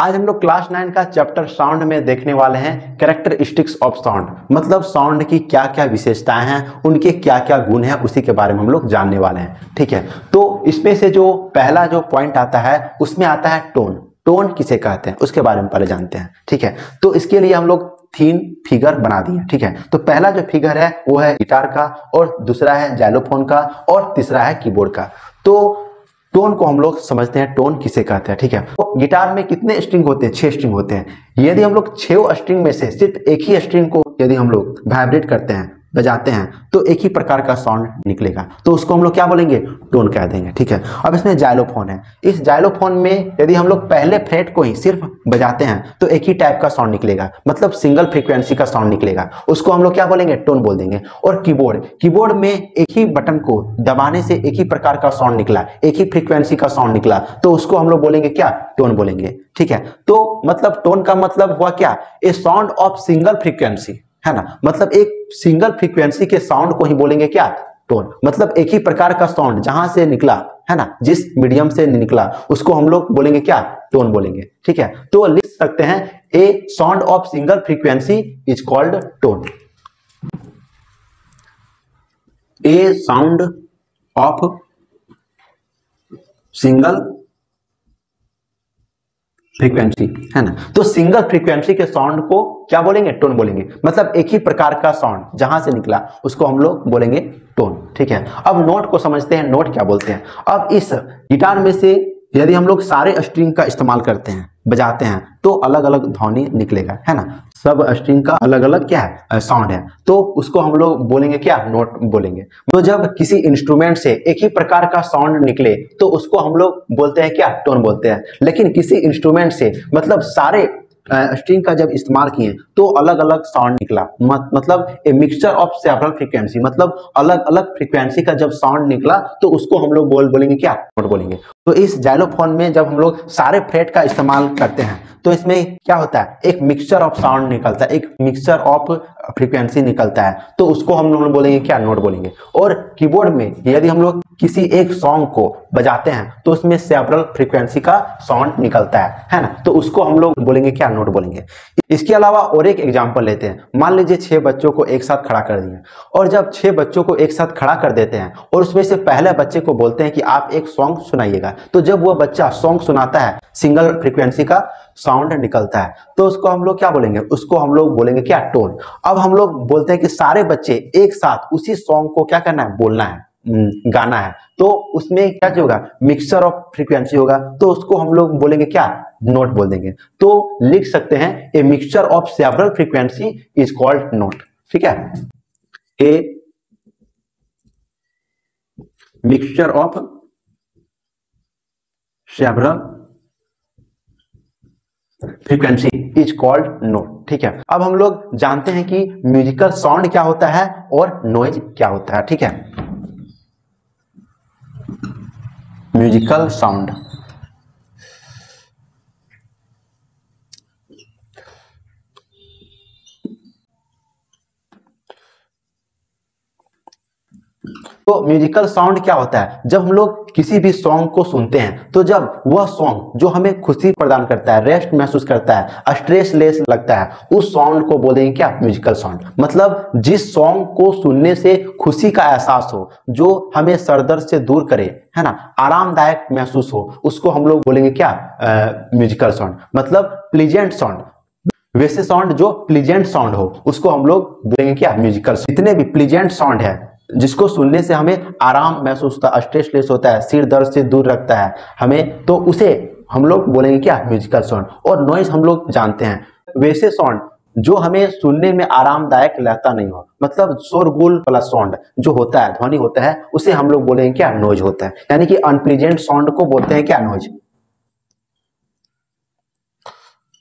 आज हम लोग क्लास 9 का चैप्टर साउंड में देखने वाले हैं कैरेक्टरिस्टिक्स ऑफ साउंड, मतलब साउंड की क्या क्या विशेषताएं हैं, उनके क्या क्या गुण हैं, उसी के बारे में हम लोग जानने वाले हैं। ठीक है, तो इसमें से जो पहला जो पॉइंट आता है उसमें आता है टोन। टोन किसे कहते हैं उसके बारे में पहले जानते हैं। ठीक है, तो इसके लिए हम लोग 3 फिगर बना दिए। ठीक है, तो पहला जो फिगर है वो है गिटार का, और दूसरा है जाइलोफोन का, और तीसरा है कीबोर्ड का। तो टोन को हम लोग समझते हैं, टोन किसे कहते हैं। ठीक है, तो गिटार में कितने स्ट्रिंग होते हैं? 6 स्ट्रिंग होते हैं। यदि हम लोग 6 स्ट्रिंग में से सिर्फ एक ही स्ट्रिंग को यदि हम लोग वाइब्रेट करते हैं, बजाते हैं, तो एक ही प्रकार का साउंड निकलेगा, तो उसको हम लोग क्या बोलेंगे? टोन कह देंगे। ठीक है, अब इसमें जाइलोफोन है। इस जाइलोफोन में यदि हम लोग पहले फ्रेट को ही सिर्फ बजाते हैं तो एक ही टाइप का साउंड निकलेगा, मतलब सिंगल फ्रीक्वेंसी का साउंड निकलेगा, उसको हम लोग क्या बोलेंगे? टोन बोल देंगे। और कीबोर्ड में एक ही बटन को दबाने से एक ही प्रकार का साउंड निकला, एक ही फ्रीक्वेंसी का साउंड निकला, तो उसको हम लोग बोलेंगे क्या? टोन बोलेंगे। ठीक है, तो मतलब टोन का मतलब हुआ क्या? ए साउंड ऑफ सिंगल फ्रीक्वेंसी, है ना, मतलब एक सिंगल फ्रीक्वेंसी के साउंड को ही बोलेंगे क्या? टोन। मतलब एक ही प्रकार का साउंड जहां से निकला, है ना, जिस मीडियम से निकला, उसको हम लोग बोलेंगे क्या? टोन बोलेंगे। ठीक है, तो लिख सकते हैं a sound of single frequency is called tone. A sound of single frequency, है ना, तो सिंगल फ्रीक्वेंसी के साउंड को क्या बोलेंगे? टोन बोलेंगे। मतलब एक ही प्रकार का साउंड जहां से निकला उसको हम लोग बोलेंगे टोन। ठीक है, अब नोट को समझते हैं, नोट क्या बोलते हैं। अब इस गिटार में से यदि हम लोग सारे स्ट्रिंग का इस्तेमाल करते हैं, बजाते हैं, तो अलग अलग ध्वनि निकलेगा, है ना, सब स्ट्रिंग का अलग अलग क्या है? साउंड है, तो उसको हम लोग बोलेंगे क्या? नोट बोलेंगे। तो जब किसी इंस्ट्रूमेंट से एक ही प्रकार का साउंड निकले तो उसको हम लोग बोलते हैं क्या? टोन बोलते हैं। लेकिन किसी इंस्ट्रूमेंट से मतलब सारे स्ट्रिंग का जब इस्तेमाल किए तो अलग अलग साउंड निकला, मतलब a mixture of several frequency, मतलब अलग अलग फ्रीक्वेंसी का जब साउंड निकला तो उसको हम लोग बोलेंगे क्या? नोट बोलेंगे। तो इस जाइलोफोन में जब हम लोग सारे फ्रेट का इस्तेमाल करते हैं तो इसमें क्या होता है? एक मिक्सचर ऑफ साउंड निकलता है, एक मिक्सचर ऑफ फ्रीक्वेंसी निकलता है, तो उसको हम लोग बोलेंगे क्या? नोट बोलेंगे। और कीबोर्ड में यदि हम लोग किसी एक सॉन्ग को बजाते हैं तो उसमें सेवरल फ्रीक्वेंसी का साउंड निकलता है ना, तो उसको हम लोग बोलेंगे क्या? नोट बोलेंगे। इसके अलावा और एक एग्जांपल लेते हैं। मान लीजिए 6 बच्चों को एक साथ खड़ा कर दिए, और जब 6 बच्चों को एक साथ खड़ा कर देते हैं और उसमें से पहले बच्चे को बोलते हैं कि आप एक सॉन्ग सुनाइएगा, तो जब वो बच्चा सॉन्ग सुनाता है सिंगल फ्रीक्वेंसी का साउंड निकलता है, तो उसको हम लोग क्या बोलेंगे? उसको हम लोग बोलेंगे क्या? टोन। अब हम लोग बोलते हैं कि सारे बच्चे एक साथ उसी सॉन्ग को क्या करना है? बोलना है, गाना है, तो उसमें क्या होगा? मिक्सचर ऑफ फ्रीक्वेंसी होगा, तो उसको हम लोग बोलेंगे क्या? नोट बोल देंगे। तो लिख सकते हैं a mixture of several frequency is called note. ठीक है, a mixture of several frequency is called note. ठीक है, अब हम लोग जानते हैं कि म्यूजिकल साउंड क्या होता है और नॉइज क्या होता है। ठीक है, म्यूजिकल साउंड, तो म्यूजिकल साउंड क्या होता है? जब हम लोग किसी भी सॉन्ग को सुनते हैं तो जब वह सॉन्ग जो हमें खुशी प्रदान करता है, रेस्ट महसूस करता है, स्ट्रेस लेस लगता है, उस साउंड को बोलेंगे क्या? Musical sound. मतलब जिस सॉन्ग को सुनने से खुशी का एहसास हो, जो हमें सरदर्द से दूर करे, है ना, आरामदायक महसूस हो, उसको हम लोग बोलेंगे क्या? Musical sound. मतलब प्लीजेंट साउंड, वैसे साउंड जो प्लीजेंट साउंड हो उसको हम लोग बोलेंगे क्या? म्यूजिकल। जितने भी प्लीजेंट साउंड है जिसको सुनने से हमें आराम महसूस होता है, स्ट्रेस लेस होता है, सिर दर्द से दूर रखता है हमें, तो उसे हम लोग बोलेंगे क्या? Musical sound. और नॉइज हम लोग जानते हैं, वैसे साउंड जो हमें सुनने में आरामदायक लगता नहीं हो, मतलब शोरगुल वाला साउंड जो होता है, ध्वनि होता है, उसे हम लोग बोलेंगे क्या? नॉइज होता है। यानी कि अनप्लीजेंट साउंड को बोलते हैं क्या? नॉइज।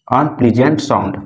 अनप्लीजेंट साउंड,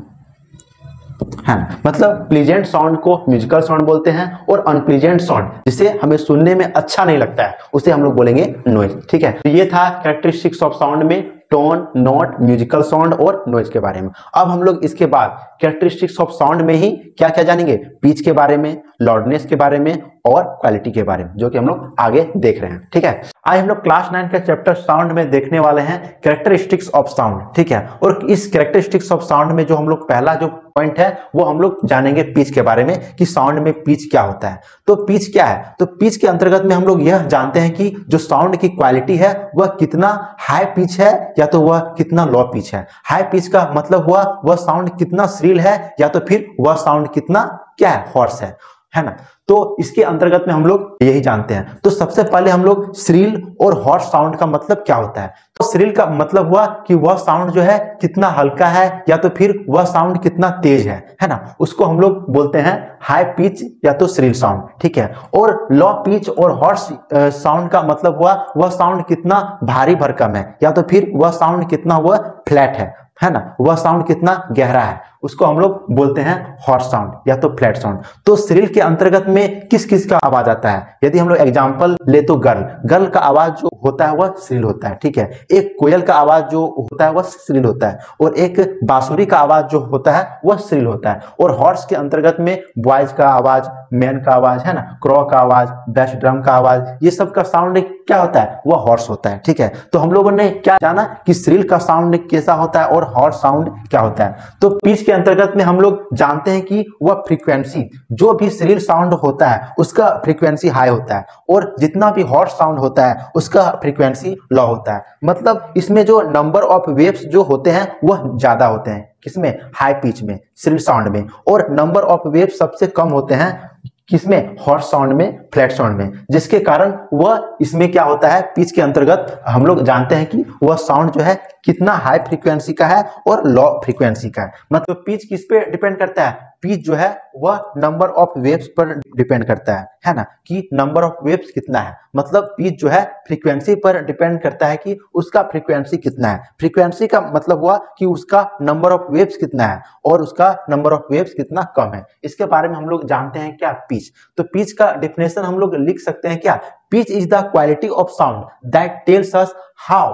है ना, मतलब प्लीजेंट साउंड को म्यूजिकल साउंड बोलते हैं, और अनप्लीजेंट साउंड जिसे हमें सुनने में अच्छा नहीं लगता है उसे हम लोग बोलेंगे नॉइज। ठीक है, तो ये था कैरेक्टरिस्टिक्स ऑफ साउंड में टोन, नोट, म्यूजिकल साउंड और नॉइज के बारे में। अब हम लोग इसके बाद कैरेक्टरिस्टिक्स ऑफ साउंड में ही क्या क्या जानेंगे, पिच के बारे में, लाउडनेस के बारे में और क्वालिटी के बारे में, जो कि हम लोग आगे देख रहे हैं। ठीक है, आज हम लोग क्लास 9 का चैप्टर साउंड में देखने वाले हैं कैरेक्टरिस्टिक्स ऑफ साउंड। ठीक है, और इस कैरेक्टरिस्टिक्स ऑफ साउंड में जो हम लोग पहला जो पॉइंट है वो हम लोग जानेंगे पिच के बारे में, कि साउंड में पिच क्या होता है। तो पिच क्या है, तो पिच के अंतर्गत में हम लोग यह जानते हैं कि जो साउंड की क्वालिटी है वह कितना हाई पिच है या तो वह कितना लो पिच है। हाई पिच का मतलब हुआ वह साउंड कितना श्रील है या तो फिर वह साउंड कितना क्या है, हॉर्स है ना। तो इसके अंतर्गत में हम लोग यही जानते हैं। तो सबसे पहले हम लोग श्रील और हॉर्स साउंड का मतलब क्या होता है। तो श्रील का मतलब हुआ कि वह साउंड जो है कितना हल्का है या तो फिर वह साउंड कितना तेज है ना, उसको हम लोग बोलते हैं हाई पिच या तो श्रील साउंड। ठीक है, और लो पिच और हॉर्स साउंड का मतलब हुआ वह साउंड कितना भारी भरकम है या तो फिर वह साउंड कितना वह फ्लैट है ना, वह साउंड कितना गहरा है, उसको हम लोग बोलते हैं हॉर्स साउंड या तो फ्लैट साउंड। तो श्रील के अंतर्गत में किस किस का आवाज आता है, यदि हम लोग एग्जांपल ले तो गर्ल का आवाज जो होता है वह श्रील होता है। ठीक है, एक कोयल का आवाज जो होता है वह श्रील होता है, और एक बांसुरी का आवाज जो होता है वह श्रील होता है। और हॉर्स के अंतर्गत में बॉयज का आवाज, मैन का आवाज है ना, क्रो का आवाज, बेस ड्रम का आवाज, ये सब का साउंड क्या होता है, वह हॉर्स होता है। ठीक है, तो हम लोगों ने क्या जाना कि श्रील का साउंड कैसा होता है और हॉर्स साउंड क्या होता है। तो पिच के अंतर्गत में हम लोग जानते हैं कि वह फ्रीक्वेंसी, जो भी श्रील साउंड होता है उसका फ्रीक्वेंसी हाई होता है, और जितना भी हॉर्स साउंड होता है उसका फ्रीक्वेंसी लो होता है। मतलब इसमें जो नंबर ऑफ वेव्स जो होते हैं वह ज्यादा होते हैं, किसमें, हाई पिच में, श्रील साउंड में, और नंबर ऑफ वेव्स सबसे कम होते हैं किसमें, हॉर्स साउंड में, फ्लैट साउंड में, जिसके कारण वह इसमें क्या होता है, पिच के अंतर्गत हम लोग जानते हैं कि वह साउंड जो है कितना हाई फ्रीक्वेंसी का है और लो फ्रीक्वेंसी का है। मतलब पिच किस पे डिपेंड करता है, पिच जो है वह नंबर ऑफ वेव्स पर डिपेंड करता है ना, कि नंबर ऑफ वेव्स कितना है। मतलब पिच जो है फ्रीक्वेंसी पर डिपेंड करता है कि उसका फ्रीक्वेंसी कितना है। फ्रीक्वेंसी का मतलब हुआ कि उसका नंबर ऑफ वेव्स कितना है और उसका नंबर ऑफ वेव्स कितना कम है। इसके बारे में हम लोग जानते हैं क्या, पिच। तो पिच का डेफिनेशन हम लोग लिख सकते हैं क्या, pitch is the quality of sound that tells us how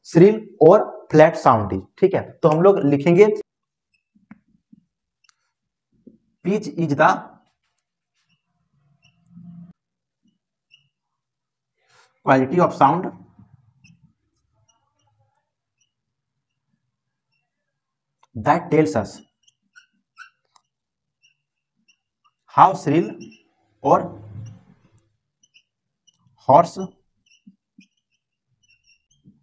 Srila और फ्लैट साउंड इज। ठीक है, तो हम लोग लिखेंगे pitch is the quality of sound that tells us how Srila और हॉर्स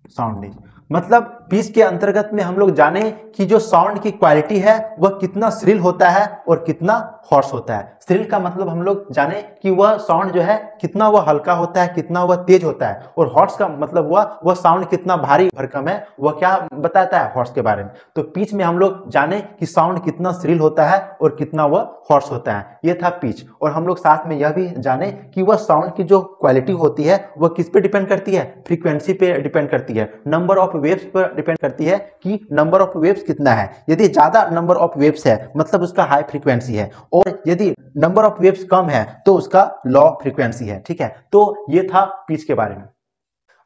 साउंड इज। मतलब पिच के अंतर्गत में हम लोग जाने कि जो साउंड की क्वालिटी है वह कितना श्रील होता है और कितना हॉर्स होता है। श्रील का मतलब हम लोग जाने कि वह साउंड जो है कितना वह हल्का होता है, कितना वह तेज होता है, और हॉर्स का मतलब हुआ वह साउंड कितना भारी भरकम है, वह क्या बताता है, हॉर्स के बारे में। तो पिच में हम लोग जाने कि साउंड कितना श्रील होता है और कितना वह हॉर्स होता है, ये था पिच। और हम लोग साथ में यह भी जाने कि वह साउंड की जो क्वालिटी होती है वह किस पे डिपेंड करती है, फ्रीक्वेंसी पे डिपेंड करती है, नंबर ऑफ वेव्स पर डिपेंड करती है कि नंबर ऑफ वेव्स कितना है। यदि ज्यादा नंबर ऑफ वेव्स है मतलब उसका हाई फ्रीक्वेंसी है, और यदि नंबर ऑफ वेव्स कम है तो उसका लो फ्रीक्वेंसी है। ठीक है, तो ये था पिच के बारे में।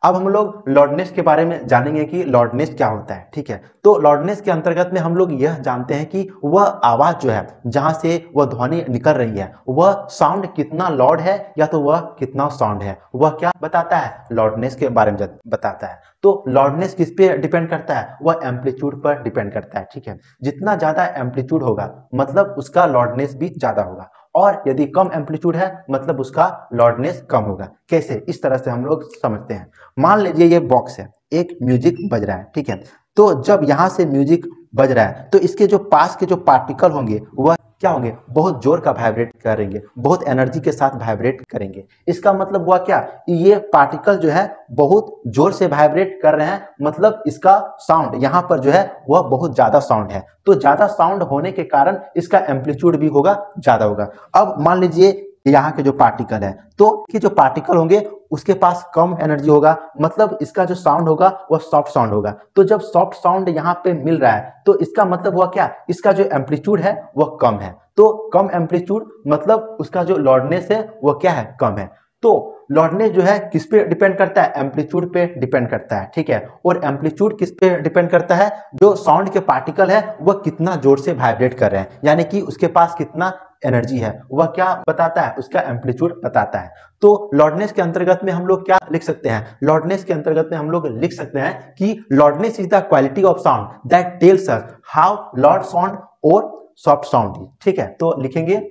अब हम लोग लाउडनेस के बारे में जानेंगे कि लाउडनेस क्या होता है। ठीक है, तो लाउडनेस के अंतर्गत में हम लोग यह जानते हैं कि वह आवाज जो है जहां से वह ध्वनि निकल रही है वह साउंड कितना लाउड है या तो वह कितना साउंड है, वह क्या बताता है, लाउडनेस के बारे में बताता है। तो लाउडनेस किस पे डिपेंड करता है, वह एम्पलीट्यूड पर डिपेंड करता है। ठीक है, जितना ज्यादा एम्पलीट्यूड होगा मतलब उसका लाउडनेस भी ज्यादा होगा, और यदि कम एम्पलीट्यूड है मतलब उसका लाउडनेस कम होगा। कैसे, इस तरह से हम लोग समझते हैं। मान लीजिए ये बॉक्स है, एक म्यूजिक बज रहा है। ठीक है, तो जब यहां से म्यूजिक बज रहा है तो इसके जो पास के जो पार्टिकल होंगे वह क्या होंगे, बहुत जोर का वाइब्रेट करेंगे, बहुत एनर्जी के साथ वाइब्रेट करेंगे। इसका मतलब हुआ क्या, ये पार्टिकल जो है बहुत जोर से वाइब्रेट कर रहे हैं, मतलब इसका साउंड यहाँ पर जो है वह बहुत ज्यादा साउंड है। तो ज्यादा साउंड होने के कारण इसका एम्पलीट्यूड भी होगा, ज्यादा होगा। अब मान लीजिए यहाँ के जो पार्टिकल है, तो ये जो पार्टिकल होंगे उसके पास कम एनर्जी होगा, मतलब इसका जो साउंड होगा वह सॉफ्ट साउंड होगा। तो जब सॉफ्ट साउंड यहाँ पे मिल रहा है तो इसका मतलब हुआ क्या, इसका जो एम्पलीट्यूड है वह कम है। तो कम एम्पलीट्यूड मतलब उसका जो लाउडनेस है वह क्या है, कम है। तो लाउडनेस जो है किस पे डिपेंड करता है, एम्पलीट्यूड पे डिपेंड करता है, ठीक है। और एम्पलीट्यूड किस पे डिपेंड करता है, जो साउंड के पार्टिकल है वह कितना जोर से वाइब्रेट कर रहे हैं, यानी कि उसके पास कितना एनर्जी है, वह क्या बताता है, उसका एम्पलीट्यूड बताता है। तो लाउडनेस के अंतर्गत में हम लोग क्या लिख सकते हैं, लाउडनेस के अंतर्गत में हम लोग लिख सकते हैं कि loudness is the quality of sound that tells us how loud sound और सॉफ्ट साउंड इज, ठीक है। तो लिखेंगे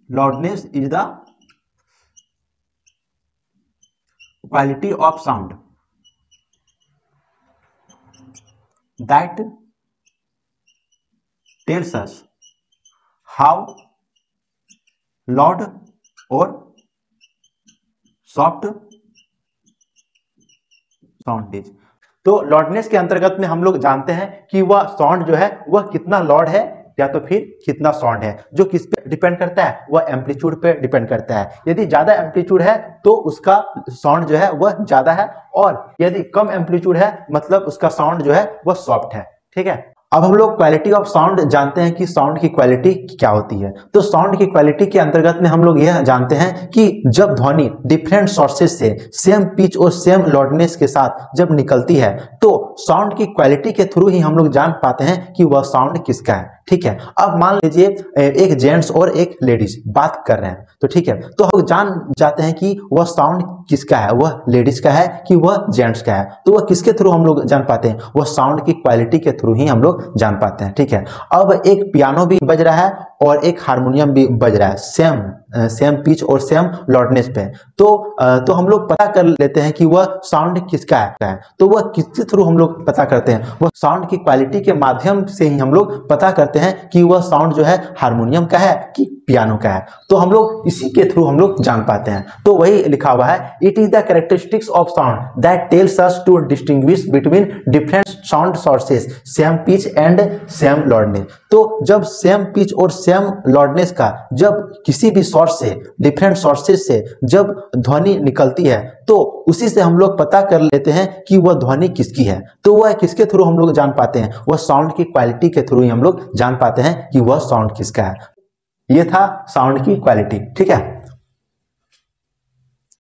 loudness is the quality of sound that tells us how loud और सॉफ्ट साउंड इज। तो लाउडनेस के अंतर्गत में हम लोग जानते हैं कि वह साउंड जो है वह कितना लाउड है या तो फिर कितना साउंड है, जो किस पे डिपेंड करता है, वह एम्पलीट्यूड पे डिपेंड करता है। यदि ज्यादा एम्पलीट्यूड है तो उसका साउंड जो है वह ज्यादा है, और यदि कम एम्पलीट्यूड है मतलब उसका साउंड जो है वह सॉफ्ट है, ठीक है। अब हम लोग क्वालिटी ऑफ साउंड जानते हैं कि साउंड की क्वालिटी क्या होती है। तो साउंड की क्वालिटी के अंतर्गत में हम लोग यह जानते हैं कि जब ध्वनि डिफरेंट सोर्सेज से सेम पिच और सेम लाउडनेस के साथ जब निकलती है तो साउंड की क्वालिटी के थ्रू ही हम लोग जान पाते हैं कि वह साउंड किसका है, ठीक है। अब मान लीजिए एक जेंट्स और एक लेडीज बात कर रहे हैं, तो ठीक है, तो हम जान जाते हैं कि वह साउंड किसका है, वह लेडीज का है कि वह जेंट्स का है। तो वह किसके थ्रू हम लोग जान पाते हैं, वह साउंड की क्वालिटी के थ्रू ही हम लोग जान पाते हैं, ठीक है। अब एक पियानो भी बज रहा है और एक हारमोनियम भी बज रहा है सेम पिच और सेम लाउडनेस पे, तो हम लोग पता कर लेते हैं कि वह साउंड किसका है। तो वह किसके थ्रू हम लोग पता करते हैं, वह साउंड की क्वालिटी के माध्यम से ही हम लोग पता करते हैं कि वह साउंड जो है हारमोनियम का है कि पियानो का है। तो हम लोग इसी के थ्रू हम लोग जान पाते हैं। तो वही लिखा हुआ है, it is the characteristics of sound that tells us to distinguish between different sound sources same pitch and same loudness. तो जब सेम पिच और सेम लाउडनेस का जब किसी भी सोर्स से डिफरेंट सोर्सेस से जब ध्वनि निकलती है तो उसी से हम लोग पता कर लेते हैं कि वह ध्वनि किसकी है। तो वह किसके थ्रू हम लोग जान पाते हैं, वह साउंड की क्वालिटी के थ्रू ही हम लोग जान पाते हैं कि वह साउंड किसका है। यह था साउंड की क्वालिटी, ठीक है।